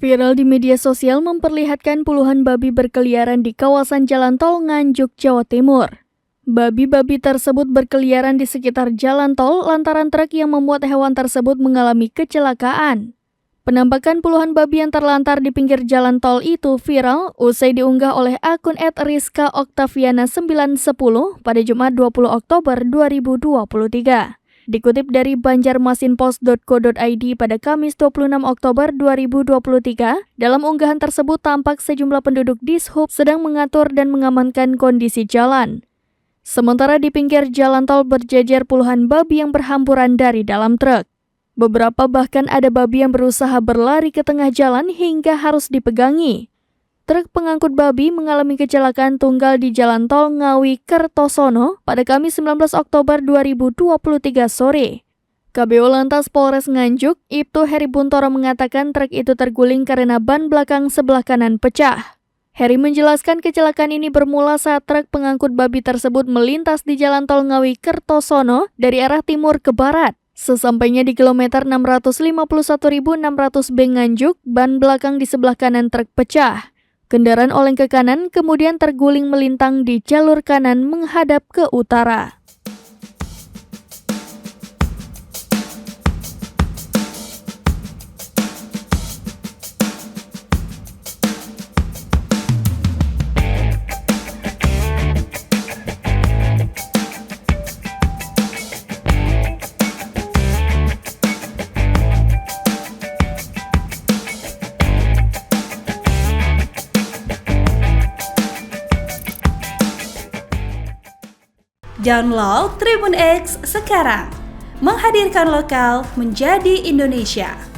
Viral di media sosial memperlihatkan puluhan babi berkeliaran di kawasan Jalan Tol Nganjuk, Jawa Timur. Babi-babi tersebut berkeliaran di sekitar jalan tol lantaran truk yang memuat hewan tersebut mengalami kecelakaan. Penampakan puluhan babi yang terlantar di pinggir jalan tol itu viral usai diunggah oleh akun @rizka_octaviana910 pada Jumat 20 Oktober 2023. Dikutip dari banjarmasinpost.co.id pada Kamis 26 Oktober 2023, dalam unggahan tersebut tampak sejumlah penduduk Dishub sedang mengatur dan mengamankan kondisi jalan. Sementara di pinggir jalan tol berjejer puluhan babi yang berhamburan dari dalam truk. Beberapa bahkan ada babi yang berusaha berlari ke tengah jalan hingga harus dipegangi. Truk pengangkut babi mengalami kecelakaan tunggal di Jalan Tol Ngawi Kertosono pada Kamis 19 Oktober 2023 sore. KBO Lantas Polres Nganjuk, Ibtu Heri Buntoro mengatakan truk itu terguling karena ban belakang sebelah kanan pecah. Heri menjelaskan kecelakaan ini bermula saat truk pengangkut babi tersebut melintas di Jalan Tol Ngawi Kertosono dari arah timur ke barat. Sesampainya di kilometer 651.600 B Nganjuk, ban belakang di sebelah kanan truk pecah. Kendaraan oleng ke kanan kemudian terguling melintang di jalur kanan menghadap ke utara. Download Tribun X sekarang, menghadirkan lokal menjadi Indonesia.